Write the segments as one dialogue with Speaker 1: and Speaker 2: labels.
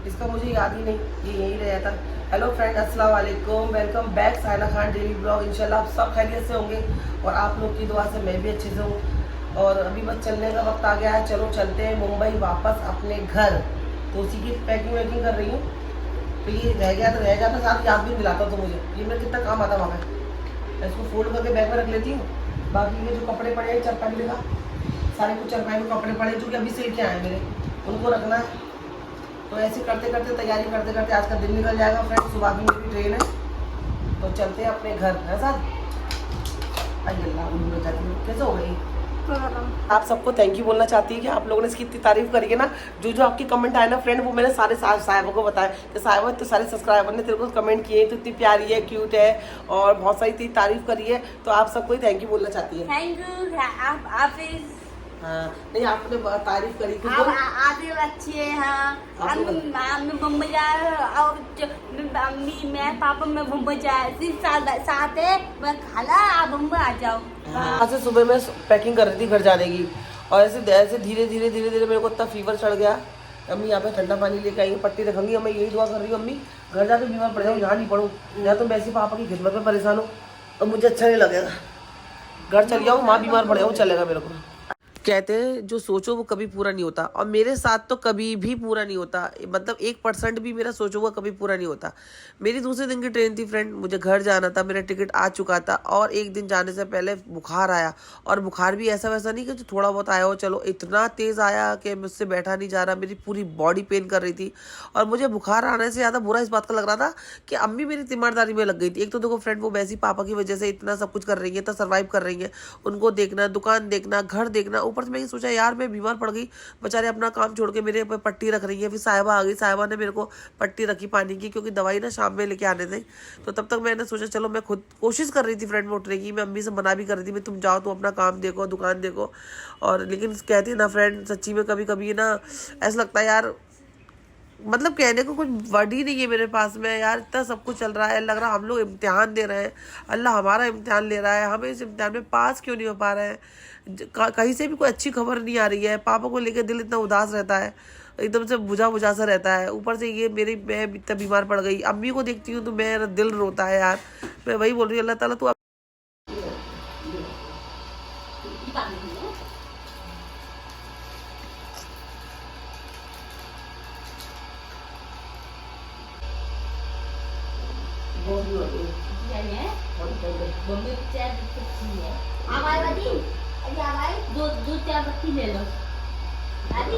Speaker 1: इसका मुझे याद ही नहीं, ये यहीं रह जाता। हेलो फ्रेंड, अस्सलाम वालेकुम, welcome back Saina Khan daily blog. इंशाल्लाह आप सब खैरियत से होंगे और आप लोग की दुआ से मैं भी अच्छे से हूँ। और अभी बस चलने का वक्त आ गया है, चलो चलते हैं मुंबई वापस अपने घर। तो उसी की पैकिंग वैकिंग कर रही हूँ। तो ये रह गया तो रह जाता, साथ याद भी दिलाता तो मुझे, ये मेरा कितना काम आता वहाँ पे। इसको फोल्ड करके बैग में रख लेती हूँ। बाकी ये जो कपड़े पड़े हैं चरपाई का, सारे कुछ चरपाई में कपड़े पड़े जो कि अभी सिल के आए मेरे, उनको रखना है। तो ऐसे करते करते तैयारी करते करते आज का दिन निकल जाएगा फ्रेंड। सुबह की मेरी ट्रेन है, तो चलते हैं अपने घर है सर। कैसे हो गई? आप सबको थैंक यू बोलना चाहती है कि आप लोगों ने इसकी इतनी तारीफ करी है ना। जो जो आपकी कमेंट आए ना फ्रेंड, वो मैंने सारे साहिबों को बताया कि साहिबा तो सारे सब्सक्राइबर ने तेरे को कमेंट किए, तो इतनी प्यारी है, क्यूट है और बहुत सारी इतनी तारीफ करी है। तो आप सबको ही थैंक यू बोलना चाहती है।
Speaker 2: Thank you. आप
Speaker 1: हाँ नहीं, आपने तारीफ करी
Speaker 2: आप अच्छे हैं। हम मुंबई जाए और मम्मी मैं पापा मैं मुंबई जाए साथ है, मैं खाला आप मुंबई आ जाओ।
Speaker 1: आज से सुबह मैं पैकिंग कर रही थी घर जाने की, और ऐसे ऐसे धीरे धीरे धीरे धीरे मेरे को इतना फीवर चढ़ गया। अम्मी यहाँ पे ठंडा पानी लेके आई, पट्टी रखूंगी। मैं यही दुआ कर रही हूँ अम्मी घर जाके बीमार पड़ जाऊँ, यहाँ नहीं पढ़ूँ, यहाँ तो मैं ऐसे पापा की खिदमत में परेशान हूँ और मुझे अच्छा नहीं लगेगा। घर चल जाऊँ, माँ बीमार पड़ जाऊँ, चलेगा मेरे को। कहते हैं जो सोचो वो कभी पूरा नहीं होता, और मेरे साथ तो कभी भी पूरा नहीं होता। मतलब 1% भी मेरा सोचो हुआ कभी पूरा नहीं होता। मेरी दूसरे दिन की ट्रेन थी फ्रेंड, मुझे घर जाना था, मेरा टिकट आ चुका था, और एक दिन जाने से पहले बुखार आया। और बुखार भी ऐसा वैसा नहीं कि जो थोड़ा बहुत आया हो, चलो इतना तेज़ आया कि मुझसे बैठा नहीं जा रहा, मेरी पूरी बॉडी पेन कर रही थी। और मुझे बुखार आने से ज़्यादा बुरा इस बात का लग रहा था कि अम्मी मेरी तीमारदारी में लग गई थी। एक तो देखो फ्रेंड, वो वैसी पापा की वजह से इतना सब कुछ कर रही है, इतना सर्वाइव कर रही है, उनको देखना, दुकान देखना, घर देखना। ऊपर से मैं ये सोचा यार मैं बीमार पड़ गई, बेचारे अपना काम छोड़ के मेरे पे पट्टी रख रही है। फिर साहिबा आ गई, साहिबा ने मेरे को पट्टी रखी पानी की, क्योंकि दवाई ना शाम में लेके आने थे। तो तब तक मैंने सोचा चलो, मैं खुद कोशिश कर रही थी फ्रेंड में उठने की। मैं अम्मी से मना भी कर रही थी, मैं तुम जाओ, तुम अपना काम देखो, दुकान देखो। और लेकिन कहती है ना फ्रेंड, सच्ची में कभी कभी ना ऐसा लगता है यार, मतलब कहने को कुछ वर्ड ही नहीं है मेरे पास में यार। इतना सब कुछ चल रहा है, लग रहा हम लोग इम्तिहान दे रहे हैं, अल्लाह हमारा इम्तिहान ले रहा है, हमें इस इम्तिहान में पास क्यों नहीं हो पा रहे हैं। कहीं से भी कोई अच्छी खबर नहीं आ रही है। पापा को लेकर दिल इतना उदास रहता है, एकदम से बुझा बुझा सा रहता है। ऊपर से ये मैं इतना बीमार पड़ गई, अम्मी को देखती हूँ तो मेरा दिल रोता है यार। मैं वही बोल रही हूँ, अल्लाह ताला तू
Speaker 2: दो चार बत्ती ले लो दादी।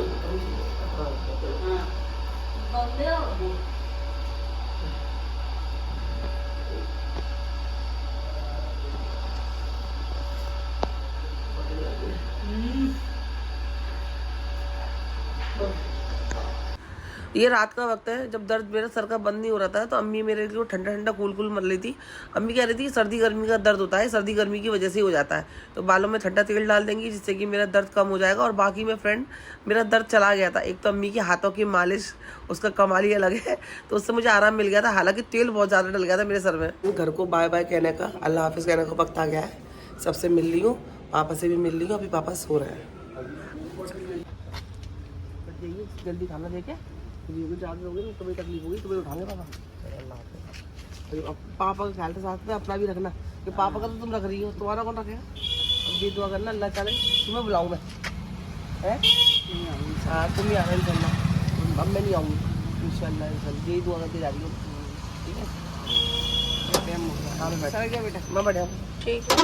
Speaker 1: ये रात का वक्त है, जब दर्द मेरा सर का बंद नहीं हो रहा था, तो अम्मी मेरे लिए ठंडा ठंडा कूल कूल मर रही थी। अम्मी कह रही थी सर्दी गर्मी का दर्द होता है, सर्दी गर्मी की वजह से ही हो जाता है, तो बालों में ठंडा तेल डाल देंगी जिससे कि मेरा दर्द कम हो जाएगा। और बाकी में फ्रेंड मेरा दर्द चला गया था। एक तो अम्मी के हाथों की मालिश, उसका कमाल ही अलग है, तो उससे मुझे आराम मिल गया था। हालांकि तेल बहुत ज़्यादा डल गया था मेरे सर में। घर को बाय बाय कहने का, अल्लाह हाफिज़ कहने का वक्त आ गया है। सबसे मिल रही हूँ, पापा से भी मिल रही हूँ। अभी पापा सो रहे हैं। जल्दी खाना देके चार्ज होगी ना, तुम्हें तकलीफ होगी, तुम्हें उठाएंगे पापा। अल्लाह पापा का ख्याल के साथ में अपना भी रखना, कि पापा का तो तुम रख रही हो, तुम्हारा कौन रखेगा। अब ये दुआ करना अल्लाह चाहे तुम्हें बुलाऊँ मैं, है हाँ तुम ही आना इंशाल्लाह। अब मैं नहीं आऊँगी इंशाल्लाह, यही दुआ करके जा रही हूँ। ठीक है बेटा, मैं बढ़िया हूँ। ठीक है,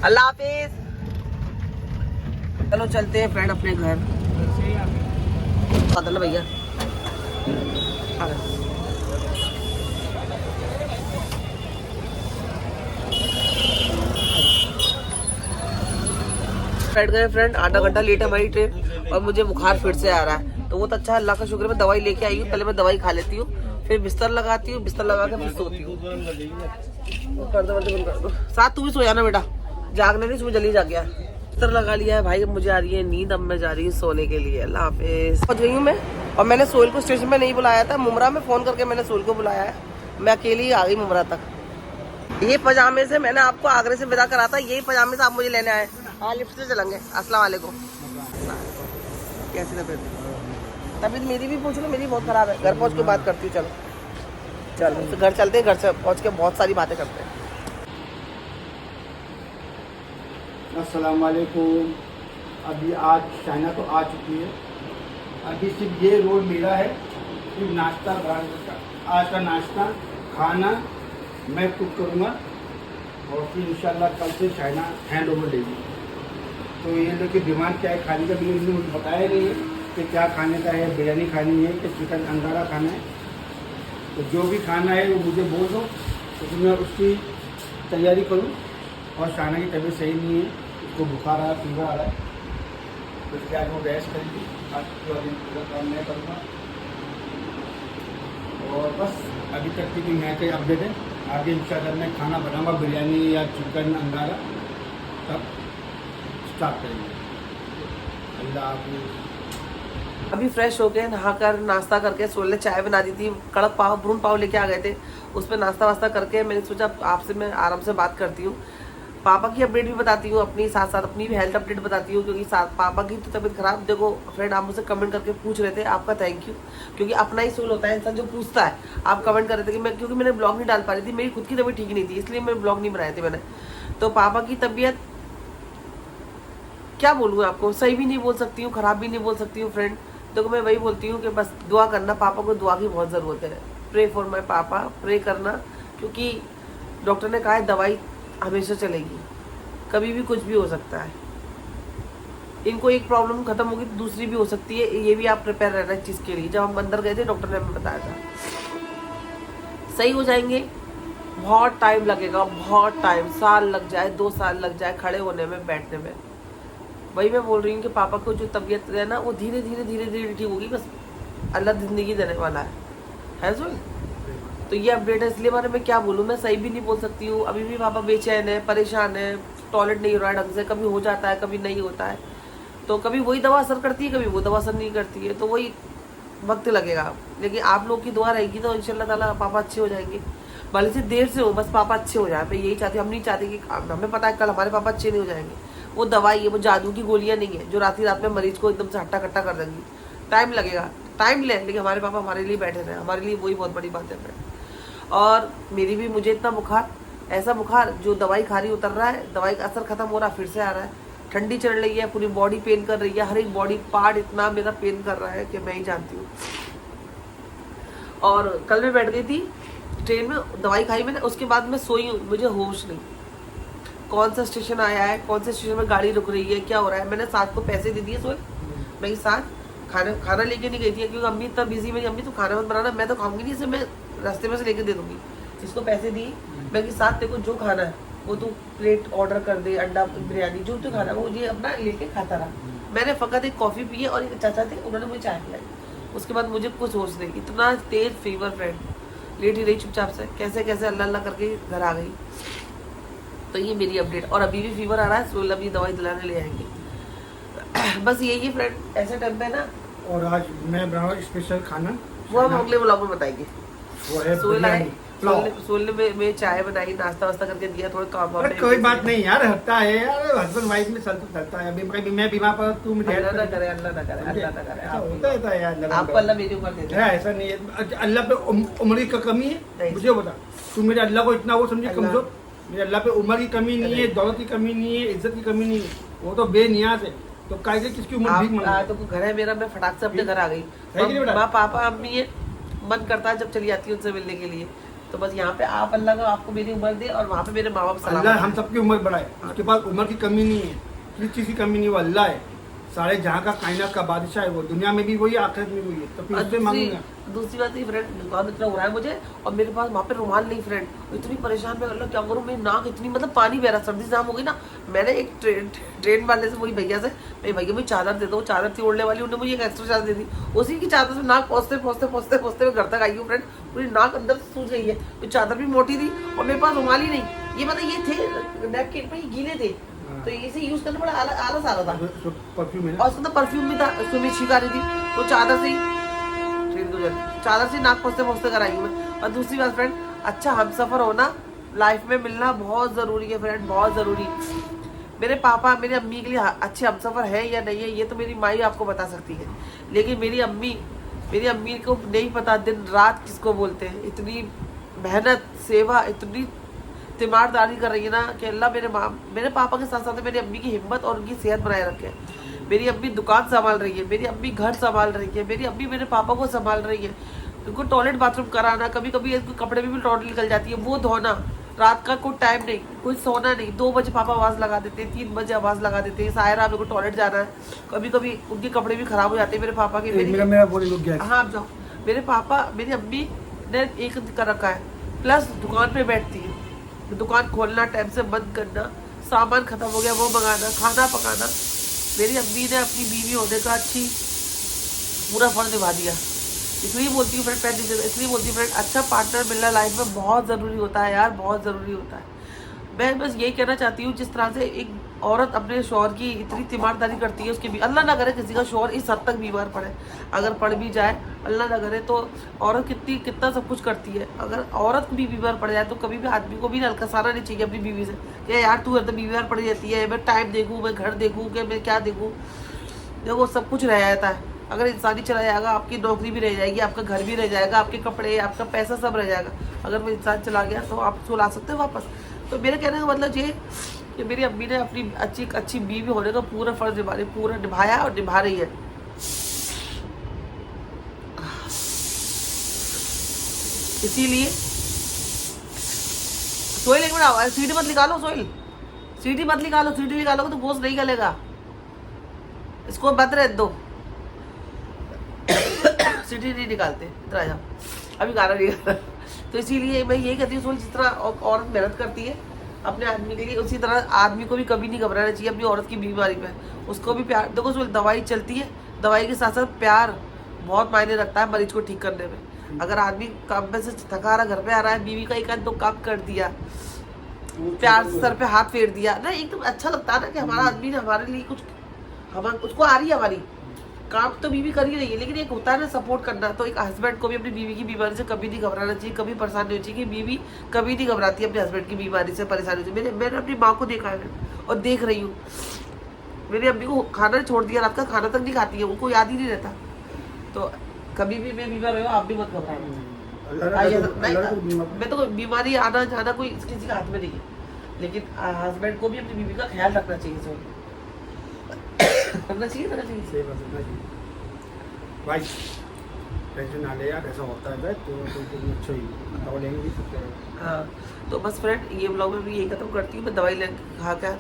Speaker 1: अल्लाह हाफिज़। चलो चलते हैं फ्रेंड अपने घर। ना भैया बैठ गए फ्रेंड, आधा घंटा लेट है हमारी ट्रेन, और मुझे बुखार फिर से आ रहा है। तो वो तो अच्छा, अल्लाह का शुक्र है मैं दवाई लेके आई हूँ। पहले मैं दवाई खा लेती हूँ, फिर बिस्तर लगाती हूँ, बिस्तर लगा के फिर सोती हूँ। साथ तू भी सो जाना बेटा, जागने नहीं, सुबह जल्दी जाग गया। बिस्तर लगा लिया है भाई, अब मुझे आ रही है नींद, अब मैं जा रही हूँ सोने के लिए। अल्लाह हाफिज़। पहुंच गई हूँ मैं, और मैंने सोहेल को स्टेशन पे नहीं बुलाया था, मुमरा में फ़ोन करके मैंने सोहेल को बुलाया है। मैं अकेली ही आ गई मुमरा तक। ये पजामे से मैंने आपको आगरे से विदा करा था, यही पजामे से आप मुझे लेने आए। हाँ लिफ्ट से चलेंगे। अस्सलाम वालेकुम। कैसी तबीयत? तबीयत मेरी भी पूछ लो, मेरी बहुत ख़राब है। घर पहुँच के बात करती हूँ। चलो चलो तो घर चलते हैं, घर से पहुँच के बहुत सारी बातें करते हैं।
Speaker 3: अस्सलाम वालेकुम। अभी आज चाइना तो आ चुकी है। अभी सिर्फ ये रोल मेरा है, सिर्फ नाश्ता आज का नाश्ता खाना मैं कुक करूँगा और फिर इंशाल्लाह कल से चाइना हैंड ओवर लेगी। तो ये लोग की डिमांड क्या है खाने का, भी इन्होंने मुझे बताया नहीं है कि क्या खाने का है, बिरयानी खानी है कि चिकन अंगारा खाना है। तो जो भी खाना है वो मुझे बोल दो, तो मैं उसकी तैयारी करूँ। और शाना की तबीयत सही नहीं है, उसको बुखार आ रहा है, फीवर आ रहा है, तो इसके आज वो रेस्ट करेंगी। आज पूरा दिन पूरा काम मैं करूँगा। और बस अभी तक की मैं कई अपडेट है। आगे इंशाल्लाह मैं खाना बनाऊँगा, बिरयानी या चिकन अंगारा, तब स्टार्ट करेंगे। अल्लाह हाफिज़।
Speaker 1: अभी फ्रेश हो गए, नहाकर नाश्ता करके सोले चाय बना दी थी, कड़क पाव भ्रूण पाव लेके आ गए थे, उस पर नाश्ता वास्ता करके मैंने सोचा आपसे मैं आराम से बात करती हूँ। पापा की अपडेट भी बताती हूँ अपनी, साथ साथ अपनी भी हेल्थ अपडेट बताती हूँ, क्योंकि साथ पापा की तो तबीयत खराब। देखो फ्रेंड, आप मुझसे कमेंट करके पूछ रहे थे, आपका थैंक यू, क्योंकि अपना ही सोल होता है इंसान जो पूछता है। आप कमेंट कर रहे थे कि मैं, क्योंकि मैंने ब्लॉग नहीं डाल पा रही थी, मेरी खुद की तबीयत ठीक नहीं थी, इसलिए मैं ब्लॉग नहीं बनाए थे मैंने। तो पापा की तबीयत क्या बोलूँ आपको, सही भी नहीं बोल सकती हूँ, खराब भी नहीं बोल सकती हूँ फ्रेंड। देखो मैं वही बोलती हूँ कि बस दुआ करना, पापा को दुआ की बहुत ज़रूरत है। प्रे फॉर माई पापा, प्रे करना, क्योंकि डॉक्टर ने कहा है दवाई हमेशा चलेगी, कभी भी कुछ भी हो सकता है। इनको एक प्रॉब्लम खत्म होगी तो दूसरी भी हो सकती है, ये भी आप प्रिपेयर रहना इस चीज़ के लिए। जब हम अंदर गए थे डॉक्टर ने हमें बताया था सही हो जाएंगे, बहुत टाइम लगेगा, बहुत टाइम, साल लग जाए, 2 साल लग जाए खड़े होने में, बैठने में। वही मैं बोल रही हूँ कि पापा को जो तबीयत है ना, वो धीरे धीरे धीरे धीरे ठीक होगी, बस अल्लाह ज़िंदगी देने वाला है सुन। तो ये अपडेट है, इसलिए बारे में क्या बोलूँ, मैं सही भी नहीं बोल सकती हूँ। अभी भी पापा बेचैन है, परेशान है, टॉयलेट नहीं हो रहा है ढंग से, कभी हो जाता है कभी नहीं होता है। तो कभी वही दवा असर करती है, कभी वो दवा असर नहीं करती है, तो वही वक्त लगेगा। लेकिन आप लोग की दुआ रहेगी तो इंशाल्लाह ताला पापा अच्छे हो जाएंगे, भले से देर से हो, बस पापा अच्छे हो जाए। मैं यही चाहती हूँ, हम नहीं चाहते कि, हमें पता है कल हमारे पापा अच्छे नहीं हो जाएंगे। वो दवाई है, वो जादू की गोलियां नहीं है जो रात में मरीज को एकदम से हट्टा कट्टा कर देंगी। टाइम लगेगा, टाइम ले, लेकिन हमारे पापा हमारे लिए बैठे थे, हमारे लिए वही बहुत बड़ी बात है फ्रेंड। और मेरी भी, मुझे इतना बुखार, ऐसा बुखार जो दवाई खा रही उतर रहा है, दवाई का असर खत्म हो रहा है, फिर से आ रहा है, ठंडी चढ़ रही है, पूरी बॉडी पेन कर रही है, हर एक बॉडी पार्ट इतना मेरा पेन कर रहा है कि मैं ही जानती हूँ। और कल मैं बैठ गई थी ट्रेन में, दवाई खाई मैंने, उसके बाद मैं सोई हूँ, मुझे होश नहीं, कौन सा स्टेशन आया है, कौन से स्टेशन में गाड़ी रुक रही है, क्या हो रहा है। मैंने साथ को पैसे दे दिए, सोए मैं साथ खाना लेके नहीं गई थी, क्योंकि अम्मी इतना बिजी, मेरी अम्मी तो खाना मत बनाना, मैं तो खाऊंगी नहीं, इसे मैं रास्ते में से लेके दे दूंगी। जिसको पैसे दिए मैं कि साथ तेरे को जो खाना है वो तू प्लेट ऑर्डर कर दे, अंडा बिरयानी जो तो खाना वो ये अपना लेके खाता रहा। मैंने फ़कत एक कॉफ़ी पी है और एक चाचा थे, उन्होंने मुझे चाय पिलाई, उसके बाद मुझे कुछ होश नहीं, इतना तेज़ फीवर फ्रेंड, लेट ही रही चुपचाप से, कैसे कैसे अल्लाह अल्लाह करके घर आ गई। तो ये मेरी अपडेट। और अभी भी फीवर आ रहा है, सोलह अभी दवाई दिलाने ले आएंगे। बस यही है फ्रेंड, ऐसे टाइम पे ना।
Speaker 3: और आज मैं बनाऊँ स्पेशल खाना,
Speaker 1: वो हम अगले ब्लॉग में बताएंगे।
Speaker 3: वो है
Speaker 1: सोलह में चाय बनाई, नाश्ता वास्ता करके दिया, थोड़ा काम वाम।
Speaker 3: कोई बात नहीं यार, हटता है यार, हस्बैंड वाइफ में चलता है। अभी मैं बीमार पड़ा, तू मुझे
Speaker 1: अल्लाह ना करे, अल्लाह ना करे, अल्लाह ना करे।
Speaker 3: होता है यार,
Speaker 1: आपको अल्लाह मेरे ऊपर दे दे।
Speaker 3: ऐसा नहीं है, अल्लाह पे उम्र की कमी है, मुझे बता। तू मेरे अल्लाह को इतना वो समझे कमजोर, मेरे अल्लाह पे उम्र की कमी नहीं है, दौलत की कमी नहीं है, इज्जत की कमी नहीं है, वो तो बेनियाज है। तो काहे किसकी उम्र भीख मांगे।
Speaker 1: तो घर है मेरा, मैं फटाक से अपने घर आ गई। माँ पापा अम्मी है, मन करता है जब चली आती है उनसे मिलने के लिए। तो बस यहाँ पे आप अल्लाह का आपको मेरी उम्र दे, और वहाँ पे मेरे माँ बाप सलाम।
Speaker 3: अल्लाह हम सबकी उम्र बढ़ाए, उसके पास उम्र की कमी नहीं है, किसी चीज़ की कमी नहीं, वो अल्लाह है, सारे जहाँ का कायनात का बादशाह है, वो दुनिया में भी वही आखिरत में वही है। तो फिर उससे मांगूंगा। दूसरी
Speaker 1: बात ही फ्रेंड, जुकाम इतना हो रहा है मुझे, और मेरे पास वहाँ पे रुमाल नहीं फ्रेंड, इतनी परेशान मैं, अल्लाह क्या करूँ, मेरी नाक इतनी मतलब पानी बह रहा, सर्दी जाम हो गई ना। मैंने एक ट्रेन वाले से, वही भैया से, मेरे भैया मुझे चादर दे दो, चादर थी ओढ़ने वाली, उन्होंने मुझे एक एक्स्ट्रा चादर दे दी, उसी की चादर से नाक पहुँचते मैं घर तक आई हूँ फ्रेंड, पूरी नाक अंदर से सूज गई है। तो चादर भी मोटी थी और मेरे पास रुमाल ही नहीं, ये मतलब ये थे नैपकिन पे गीले थे, तो इसे यूज करना बड़ा आलस आ रहा था।
Speaker 3: परफ्यूम है,
Speaker 1: और उसके अंदर परफ्यूम भी था, उसमें छींक आ रही थी, तो चादर से नाक पहुँचते कराई हूँ मैं। और दूसरी बात फ्रेंड, अच्छा हम सफर होना, लाइफ में मिलना बहुत ज़रूरी है फ्रेंड, बहुत ज़रूरी। मेरे पापा मेरी अम्मी के लिए अच्छे हमसफर है या नहीं है ये तो मेरी माँ ही आपको बता सकती है, लेकिन मेरी अम्मी को नहीं पता दिन रात किसको बोलते हैं। इतनी मेहनत सेवा इतनी तीमारदारी कर रही है ना कि अल्लाह मेरे पापा के साथ साथ मेरी अम्मी की हिम्मत और उनकी सेहत बनाए रखे। मेरी अम्मी दुकान संभाल रही है, मेरी अम्मी घर संभाल रही है, मेरी अम्मी मेरे पापा को संभाल रही है। उनको टॉयलेट बाथरूम कराना, कभी कभी कपड़े में भी टॉयलेट निकल जाती है वो धोना, रात का कोई टाइम नहीं, कोई सोना नहीं। 2 बजे पापा आवाज़ लगा देते हैं, 3 बजे आवाज़ लगा देते हैं, सायरा मेरे को टॉयलेट जाना है। कभी कभी उनके कपड़े भी खराब हो जाते हैं मेरे पापा के।
Speaker 3: मेरा बोली रुक गया।
Speaker 1: हाँ आप जाओ। मेरे पापा मेरी अम्मी ने एक कर रखा है, प्लस दुकान पे बैठती है, दुकान खोलना, टाइम से बंद करना, सामान खत्म हो गया वो मंगाना, खाना पकाना। मेरी अम्मी ने अपनी बीवी होने का अच्छी पूरा फर्ज निभा दिया। इसलिए बोलती हूँ फ्रेंड, इसलिए बोलती हूँ फ्रेंड, अच्छा पार्टनर मिलना लाइफ में बहुत ज़रूरी होता है यार, बहुत ज़रूरी होता है। मैं बस यही कहना चाहती हूँ, जिस तरह से एक औरत अपने शौहर की इतनी तीमारदारी करती है, उसके भी अल्लाह ना करे किसी का शौहर इस हद तक बीमार पड़े, अगर पड़ भी जाए अल्लाह ना करे, तो औरत कितना सब कुछ करती है। अगर औरत भी बीमार पड़ जाए तो कभी भी आदमी को भी हल्कासाना नहीं चाहिए अपनी बीवी से कि यार तू तो बीमार पड़ जाती है, मैं टाइम देखूँ, मैं घर देखूँ, कि मैं क्या देखूँ। देखो सब कुछ रह जाता है, अगर इंसान ही चला जाएगा आपकी नौकरी भी रह जाएगी, आपका घर भी रह जाएगा, आपके कपड़े, आपका पैसा सब रह जाएगा। अगर वो इंसान चला गया तो आप उसको ला सकते हो वापस। तो मेरे कहने का मतलब ये कि मेरी अम्मी ने अपनी अच्छी बीवी होने का पूरा फर्ज पूरा निभाया और निभा रही है। इसीलिए सोहेल एक मिनट सीटी मत निकालो, सोहेल सीटी मत निकालो, सीटी निकालोगे तो गोश्त नहीं गलेगा, इसको बंद रहने दो। सीटी नहीं निकालते, इधर आ जाओ, अभी गाना नहीं गा रहा। तो इसीलिए मैं ये कहती हूँ सोहेल, जिस तरह औरत मेहनत करती है अपने आदमी के लिए, उसी तरह आदमी को भी कभी नहीं घबराना चाहिए अपनी औरत की बीमारी में। उसको भी प्यार, देखो सोहेल दवाई चलती है, दवाई के साथ साथ प्यार बहुत मायने रखता है मरीज को ठीक करने में। अगर आदमी काम में से थका रहा घर पे आ रहा है, बीवी का एक आध 2 काम कर दिया, प्यार से सर पे हाथ फेर दिया ना, एकदम अच्छा लगता है ना कि हमारा आदमी ने हमारे लिए कुछ, हम उसको आ रही है हमारी काम तो बीवी कर ही रही है। लेकिन एक होता है ना सपोर्ट करना, तो एक हस्बैंड को भी अपनी बीवी की बीमारी से कभी नहीं घबराना चाहिए, कभी परेशान नहीं होनी चाहिए। कि बीवी कभी नहीं घबराती अपने हस्बैंड की बीमारी से, परेशानी से। मैंने अपनी माँ को देखा है और देख रही हूँ, मेरी अम्मी को खाना छोड़ दिया, रात का खाना तक नहीं खाती है, उनको याद ही नहीं रहता। तो कभी भी मैं बीमार हो आप भी मत घबराना। मैं तो बीमारी आना जाना कोई किसी के हाथ में नहीं है, लेकिन हस्बैंड को भी अपनी बीवी का ख्याल रखना चाहिए, करना चाहिए।
Speaker 3: भाई टेंशन ना ले यार, ऐसा होता है तो अच्छा ही दवा लेंगे भी सकते हैं।
Speaker 1: हाँ तो बस फ्रेंड ये ब्लॉग में भी यही खत्म करती हूँ। मैं दवाई ले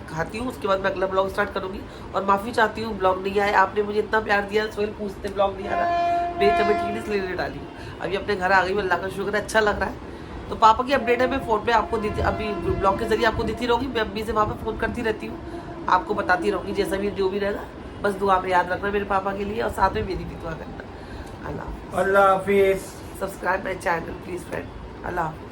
Speaker 1: खाती हूँ, उसके बाद मैं अगला ब्लॉग स्टार्ट करूँगी। और माफ़ी चाहती हूँ ब्लॉग नहीं आया, आपने मुझे इतना प्यार दिया, सोहेल पूछते ब्लॉग नहीं आ रहा, मेरी तबीयत ठीक इसलिए नहीं डाली। अभी अपने घर आ गई, अल्लाह का शुक्र है, अच्छा लग रहा है। तो पापा की अपडेट है मैं फ़ोन पे आपको देती, अभी ब्लॉग के जरिए आपको देती रहूँगी। मैं अम्मी से वहाँ पर फ़ोन करती रहती हूँ, आपको बताती रहूँगी जैसा भी जो भी रहेगा। बस दुआ में याद रखना मेरे पापा के लिए, और साथ में मेरी भी दुआ करना। अल्लाह
Speaker 3: हाफिज़।
Speaker 1: Subscribe my channel please friend. अल्लाह हाफिज़।